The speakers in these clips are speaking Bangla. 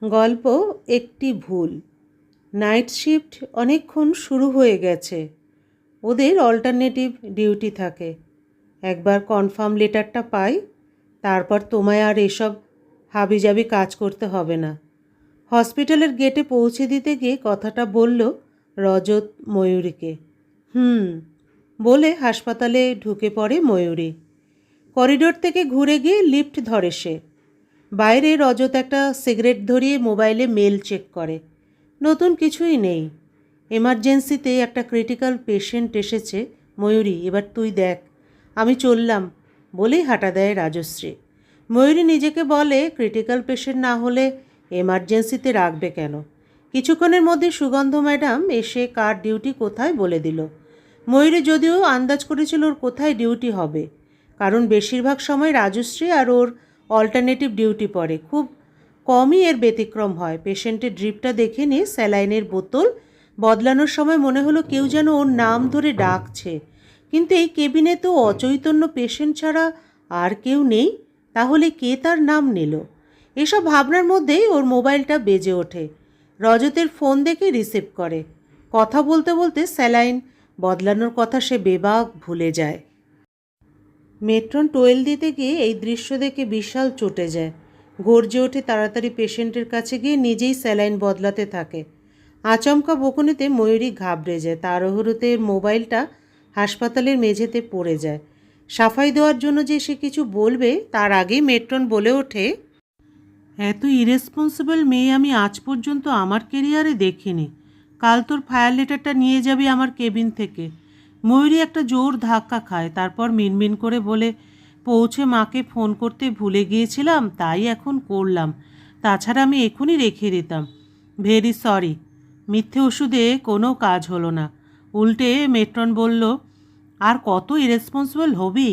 গল্প একটি ভুল। নাইট শিফট অনেকক্ষণ শুরু হয়ে গেছে। ওদের অল্টারনেটিভ ডিউটি থাকে। একবার কনফার্ম লেটারটা পাই, তারপর তোমায় আর এসব হাবিজাবি কাজ করতে হবে না। হসপিটালের গেটে পৌঁছে দিতে গিয়ে কথাটা বলল রজত ময়ূরীকে। বলে হাসপাতালে ঢুকে পড়ে ময়ূরী। করিডোর থেকে ঘুরে গিয়ে লিফট ধরে সে। বাইরে রজত একটা সিগারেট ধরিয়ে মোবাইলে মেল চেক করে। নতুন কিছুই নেই। এমার্জেন্সিতে একটা ক্রিটিক্যাল পেশেন্ট এসেছে। ময়ূরী, এবার তুই দেখ, আমি চললাম বলেই হাঁটা দেয় রাজশ্রী। ময়ূরী নিজেকে বলে, ক্রিটিক্যাল পেশেন্ট না হলে এমার্জেন্সিতে রাখবে কেন। কিছুক্ষণের মধ্যে সুগন্ধ ম্যাডাম এসে কার ডিউটি কোথায় বলে দিল। ময়ূরী যদিও আন্দাজ করেছিল ওর কোথায় ডিউটি হবে, কারণ বেশিরভাগ সময় রাজশ্রী আর ওর অল্টারনেটিভ ডিউটি পড়ে। খুব কমই এর ব্যতিক্রম হয়। পেশেন্টের ড্রিপটা দেখে নিয়ে স্যালাইনের বোতল বদলানোর সময় মনে হলো কেউ যেন ওর নাম ধরে ডাকছে। কিন্তু এই কেবিনে তো অচৈতন্য পেশেন্ট ছাড়া আর কেউ নেই, তাহলে কে তার নাম নিল? এসব ভাবনার মধ্যেই ওর মোবাইলটা বেজে ওঠে। রজতের ফোন দেখে রিসিভ করে। কথা বলতে বলতে স্যালাইন বদলানোর কথা সে বেবাক ভুলে যায়। মেট্রন টোয়েল দিতে গিয়ে এই দৃশ্য দেখে বিশাল চটে যায়। গর্জে ওঠে তাড়াতাড়ি পেশেন্টের কাছে গিয়ে নিজেই স্যালাইন বদলাতে থাকে। আচমকা বকুনিতে ময়ূরী ঘাবড়ে যায়। তাড়াহুড়োতে মোবাইলটা হাসপাতালের মেঝেতে পড়ে যায়। সাফাই দেওয়ার জন্য যে সে কিছু বলবে তার আগেই মেট্রন বলে ওঠে, এত ইরেসপন্সিবল মেয়ে আমি আজ পর্যন্ত আমার কেরিয়ারে দেখিনি। কাল তোর ফায়ার লেটারটা নিয়ে যাবি আমার কেবিন থেকে। ময়ূরী একটা জোর ধাক্কা খায়, তারপর মিনমিন করে বলে, পৌঁছে মাকে ফোন করতে ভুলে গিয়েছিলাম, তাই এখন করলাম। তাছাড়া আমি এখনই রেখে দিতাম। Very sorry. মিথ্যে ওষুধে কোনো কাজ হলো না। উল্টে মেট্রন বলল, আর কত ইরেসপন্সিবল হবি?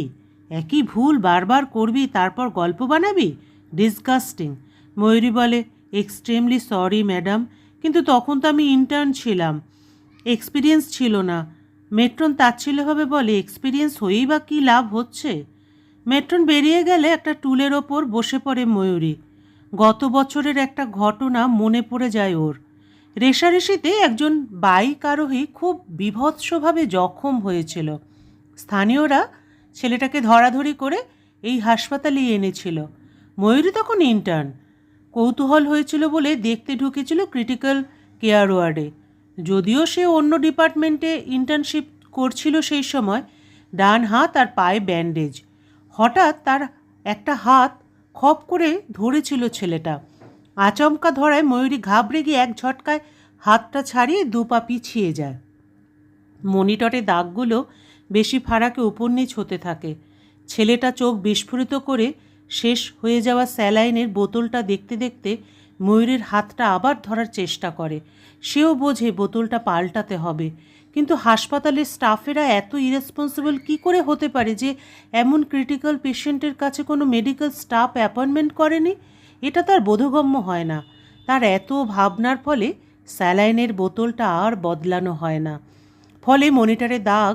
একই ভুল বারবার করবি, তারপর গল্প বানাবি? ডিসগাস্টিং। ময়ূরী বলে, এক্সট্রিমলি সরি ম্যাডাম, কিন্তু তখন তো আমি ইন্টার্ন ছিলাম, এক্সপিরিয়েন্স ছিল না। মেট্রন তাচ্ছিল্যভাবে বলে, এক্সপিরিয়েন্স হয়েই বা কী লাভ হচ্ছে? মেট্রন বেরিয়ে গেলে একটা টুলের ওপর বসে পড়ে ময়ূরী। গত বছরের একটা ঘটনা মনে পড়ে যায় ওর। রেষারেষিতে একজন বাইক আরোহী খুব বীভৎসভাবে জখম হয়েছিল। স্থানীয়রা ছেলেটাকে ধরাধরি করে এই হাসপাতালে এনেছিল। ময়ূরী তখন ইন্টার্ন। কৌতূহল হয়েছিল বলে দেখতে ঢুকেছিল ক্রিটিক্যাল কেয়ার ওয়ার্ডে। যদিও সে অন্য ডিপার্টমেন্টে ইন্টার্নশিপ করছিল সেই সময়। ডান হাত আর পায়ে ব্যান্ডেজ। হঠাৎ তার একটা হাত খপ করে ধরেছিল ছেলেটা। আচমকা ধরায় ময়ূরী ঘাবড়ে গিয়ে এক ঝটকায় হাতটা ছাড়িয়ে দুপা পিছিয়ে যায়। মনিটরে দাগগুলো বেশি ফারাকে উপর নিচ হতে থাকে। ছেলেটা চোখ বিস্ফোরিত করে শেষ হয়ে যাওয়া স্যালাইনের বোতলটা দেখতে দেখতে ময়ূরীর হাতটা আবার ধরার চেষ্টা করে। সেও বোঝে বোতলটা পাল্টাতে হবে, কিন্তু হাসপাতালের স্টাফেরা এত ইরেসপন্সিবল কী করে হতে পারে যে এমন ক্রিটিক্যাল পেশেন্টের কাছে কোনো মেডিকেল স্টাফ অ্যাপয়েন্টমেন্ট করেনি? এটা তার বোধগম্য হয় না। তার এত ভাবনার ফলে স্যালাইনের বোতলটা আর বদলানো হয় না। ফলে মনিটরে দাগ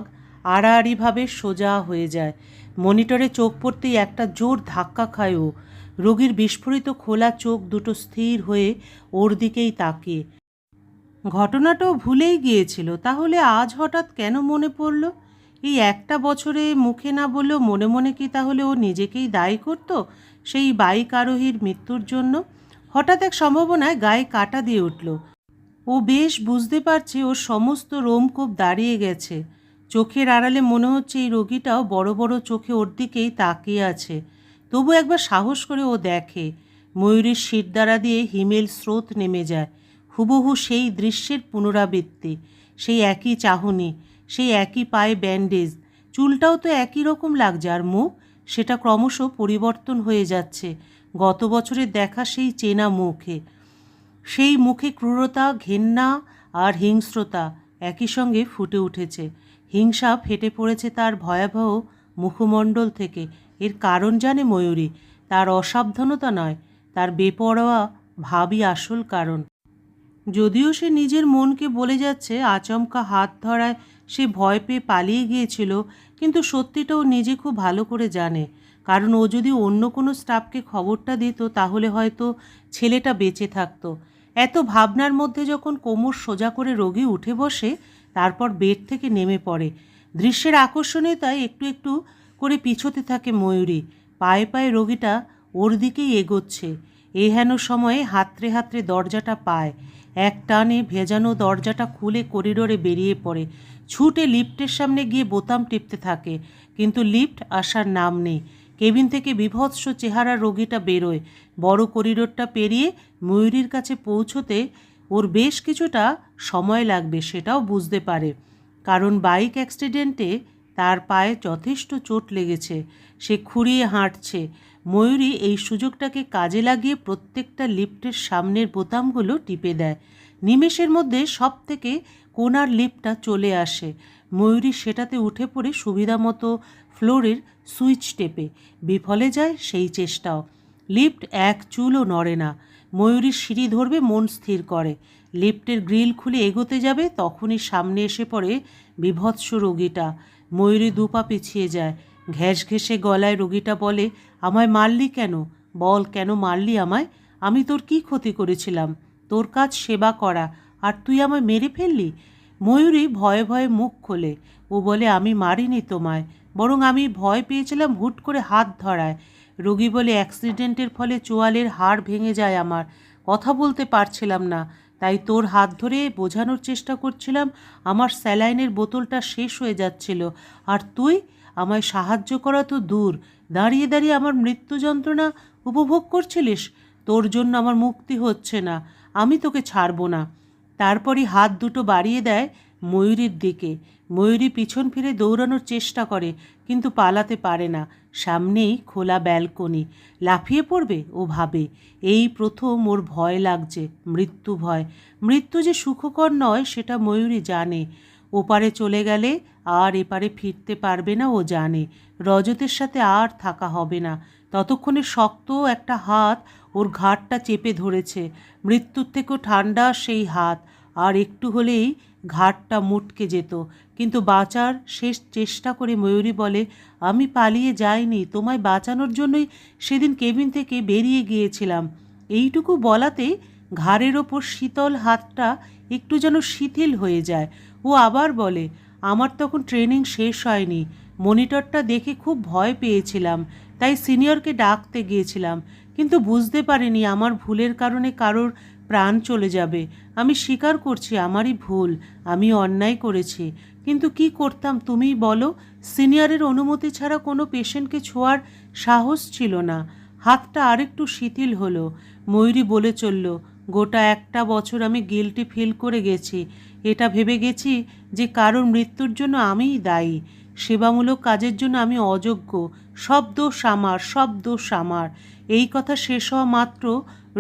আড়াআড়িভাবে সোজা হয়ে যায়। মনিটরে চোখ পড়তেই একটা জোর ধাক্কা খায় ও। রোগীর বিস্ফোরিত খোলা চোখ দুটো স্থির হয়ে ওর দিকেই তাকিয়ে। ঘটনাটাও ভুলেই গিয়েছিল, তাহলে আজ হঠাৎ কেন মনে পড়ল? এই একটা বছরে মুখে না বললেও মনে মনে কি তাহলে ও নিজেকেই দায়ী করত সেই বাইক আরোহীর মৃত্যুর জন্য? হঠাৎ এক সম্ভাবনায় গায়ে কাঁটা দিয়ে উঠল। ও বেশ বুঝতে পারছে ওর সমস্ত রোমকূপ দাঁড়িয়ে গেছে। চোখের আড়ালে মনে হচ্ছে এই রোগীটাও বড় বড় চোখে ওর দিকেই তাকিয়ে আছে। তবু একবার সাহস করে ও দেখে। ময়ূরীর শিরদাঁড়া দিয়ে হিমেল স্রোত নেমে যায়। হুবহু সেই দৃশ্যের পুনরাবৃত্তি। সেই একই চাহনি, সেই একই পায়ে ব্যান্ডেজ। চুলটাও তো একই রকম লাগছে, আর মুখ সেটা ক্রমশ পরিবর্তন হয়ে যাচ্ছে গত বছরের দেখা সেই চেনা মুখে। সেই মুখে ক্রূরতা, ঘেন্না আর হিংস্রতা একই সঙ্গে ফুটে উঠেছে। হিংসা ফেটে পড়েছে তার ভয়াবহ মুখমণ্ডল থেকে। এর কারণ জানে ময়ূরী। তার অসাবধানতা নয়, তার বেপরোয়া ভাবই আসল কারণ। যদিও সে নিজের মনকে বলে যাচ্ছে আচমকা হাত ধরায় সে ভয় পেয়ে পালিয়ে গিয়েছিল, কিন্তু সত্যিটাও নিজে খুব ভালো করে জানে। কারণ ও যদি অন্য কোনো স্টাফকে খবরটা দিত তাহলে হয়তো ছেলেটা বেঁচে থাকতো। এত ভাবনার মধ্যে যখন কোমর সোজা করে রোগী উঠে বসে, তারপর বেড থেকে নেমে পড়ে। দৃশ্যের আকর্ষণীয়তায় একটু একটু করে পিছোতে থাকে ময়ূরী। পায়ে পায়ে রোগীটা ওর দিকেই এগোচ্ছে। হেন সময়ে হাতড়ে হাতড়ে দরজাটা পায়। এক টানে ভেজানো দরজাটা খুলে করিডোরে বেরিয়ে পড়ে। ছুটে লিফটের সামনে গিয়ে বোতাম টিপতে থাকে, কিন্তু লিফট আসার নাম নেই। কেবিন থেকে বিভৎস চেহারা রোগীটা বেরোয়। বড় করিডোরটা পেরিয়ে ময়ূরীর কাছে পৌঁছতে ওর বেশ কিছুটা সময় লাগবে, সেটাও বুঝতে পারে, কারণ বাইক অ্যাক্সিডেন্টে তার পায়ে যথেষ্ট চোট লেগেছে। সে খুঁড়িয়ে হাঁটছে। ময়ূরী এই সুযোগটাকে কাজে লাগিয়ে প্রত্যেকটা লিফটের সামনের বোতামগুলো টিপে দেয়। নিমেষের মধ্যে সব থেকে কোনার লিফটটা চলে আসে। ময়ূরী সেটাতে উঠে পড়ে সুবিধা মতো ফ্লোরের সুইচ টেপে। বিফলে যায় সেই চেষ্টাও। লিফট এক চুলও নড়ে না। ময়ূরী সিঁড়ি ধরবে মন স্থির করে। লিফটের গ্রিল খুলে এগোতে যাবে, তখনই সামনে এসে পড়ে বিভৎস রোগীটা। ময়ূরী দুপা পিছিয়ে যায়। ঘ্যাস ঘেঁষে গলায় রোগীটা বলে, আমায় মারলি কেন? বল, কেন মারলি আমায়? আমি তোর কি ক্ষতি করেছিলাম? তোর কাজ সেবা করা, আর তুই আমায় মেরে ফেললি? ময়ূরী ভয়ে ভয়ে মুখ খোলে। ও বলে, আমি মারিনি তোমায়, বরং আমি ভয় পেয়েছিলাম হুট করে হাত ধরায়। রোগী বলে, অ্যাক্সিডেন্টের ফলে চোয়ালের হাড় ভেঙে যায় আমার, কথা বলতে পারছিলাম না, তাই তোর হাত ধরে বোঝানোর চেষ্টা করছিলাম আমার স্যালাইনের বোতলটা শেষ হয়ে যাচ্ছিল, আর তুই আমায় সাহায্য করা তো দূর, দাঁড়িয়ে দাঁড়িয়ে আমার মৃত্যু যন্ত্রণা উপভোগ করছিলিস। তোর জন্য আমার মুক্তি হচ্ছে না, আমি তোকে ছাড়ব না। তারপরই হাত দুটো বাড়িয়ে দেয় ময়ূরীর দিকে। ময়ূরী পিছন ফিরে দৌড়ানোর চেষ্টা করে, কিন্তু পালাতে পারে না। সামনেই খোলা ব্যালকনি। লাফিয়ে পড়বে ও ভাবে। এই প্রথম ওর ভয় লাগছে, মৃত্যু ভয়। মৃত্যু যে সুখকর নয় সেটা ময়ূরী জানে। ওপারে চলে গেলে আর এপারে ফিরতে পারবে না ও জানে। রজতের সাথে আর থাকা হবে না। ততক্ষণে শক্ত একটা হাত ওর ঘাড়টা চেপে ধরেছে। মৃত্যুর থেকেও ঠান্ডা সেই হাত। আর একটু হলেই ঘাড়টা মুটকে যেত। কিন্তু বাঁচার শেষ চেষ্টা করে ময়ূরী বলে, আমি পালিয়ে যাইনি, তোমায় বাঁচানোর জন্যই সেদিন কেবিন থেকে বেরিয়ে গিয়েছিলাম। এইটুকু বলাতে ঘাড়ের ওপর শীতল হাতটা একটু যেন শিথিল হয়ে যায়। ও আবার বলে, আমার তখন ট্রেনিং শেষ হয়নি, মনিটরটা দেখে খুব ভয় পেয়েছিলাম, তাই সিনিয়রকে ডাকতে গিয়েছিলাম, কিন্তু বুঝতে পারিনি আমার ভুলের কারণে কারোর প্রাণ চলে যাবে। আমি স্বীকার করছি আমারই ভুল, আমি অন্যায় করেছি, কিন্তু কি করতাম তুমিই বলো? সিনিয়রের অনুমতি ছাড়া কোনো পেশেন্টকে ছোঁয়ার সাহস ছিল না। হাতটা আরেকটু শিথিল হলো। ময়ূরী বলে চলল, গোটা একটা বছর আমি গিল্টি ফিল করে গেছি। এটা ভেবে গেছি যে কারোর মৃত্যুর জন্য আমিই দায়ী। সেবামূলক কাজের জন্য আমি অযোগ্য। সব দোষ আমার, সব দোষ আমার। এই কথা শেষ হওয়া মাত্র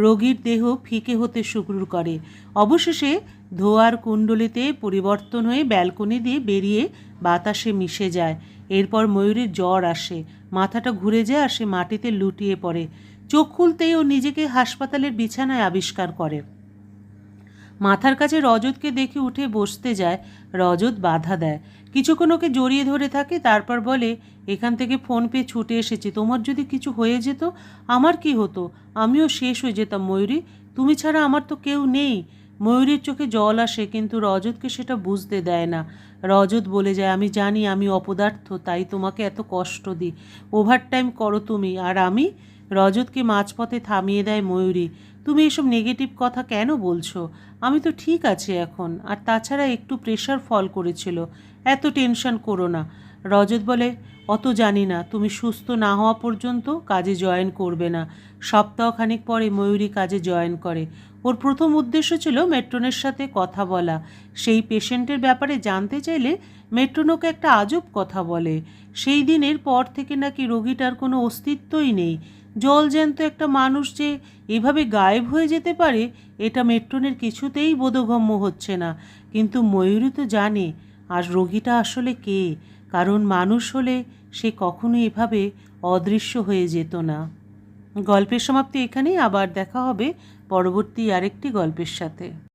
রোগীর দেহ ফিকে হতে শুরু করে। অবশেষে ধোয়ার কুণ্ডলিতে পরিবর্তন হয়ে ব্যালকনি দিয়ে বেরিয়ে বাতাসে মিশে যায়। এরপর ময়ূরীর জ্বর আসে, মাথাটা ঘুরে যায় আর সে মাটিতে লুটিয়ে পড়ে। চোখ খুলতেই ও নিজেকে হাসপাতালের বিছানায় আবিষ্কার করে। মাথার কাছে রজতকে দেখে উঠে বসতে যায়। রজত বাধা দেয়, কিছুক্ষণ ওকে জড়িয়ে ধরে থাকে, তারপর বলে, এখান থেকে ফোন পেয়ে ছুটে এসেছি, তোমার যদি কিছু হয়ে যেত আমার কি হতো? আমিও শেষ হয়ে যেতাম ময়ূরী, তুমি ছাড়া আমার তো কেউ নেই। ময়ূরীর চোখে জল আসে, কিন্তু রজতকে সেটা বুঝতে দেয় না। রজত বলে যায়, আমি জানি আমি অপদার্থ, তাই তোমাকে এত কষ্ট দিই, ওভারটাইম করো তুমি, আর আমি। রজতকে মাঝপথে থামিয়ে দেয় ময়ূরী। তুমি এসব নেগেটিভ কথা কেন বলছো? আমি তো ঠিক আছি এখন, আর তাছাড়া একটু প্রেশার ফল করেছিল, এত টেনশন করো না। রজত বলে, অত জানি না, তুমি সুস্থ না হওয়া পর্যন্ত কাজে জয়েন করবে না। সপ্তাহখানেক পরে ময়ূরী কাজে জয়েন করে। ওর প্রথম উদ্দেশ্য ছিল মেট্রনের সাথে কথা বলা। সেই পেশেন্টের ব্যাপারে জানতে চাইলে মেট্রন ওকে একটা আজব কথা বলে। সেই দিনের পর থেকে নাকি রোগীটার কোনো অস্তিত্বই নেই। জলজ্যান্ত একটা মানুষ যে এভাবে গায়েব হয়ে যেতে পারে, এটা মেট্রনের কিছুতেই বোধগম্য হচ্ছে না। কিন্তু ময়ূরী তো জানে আর রোগীটা আসলে কে, কারণ মানুষ হলে সে কখনো এভাবে অদৃশ্য হয়ে যেত না। গল্পের সমাপ্তি এখানেই। আবার দেখা হবে পরবর্তী আরেকটি গল্পের সাথে।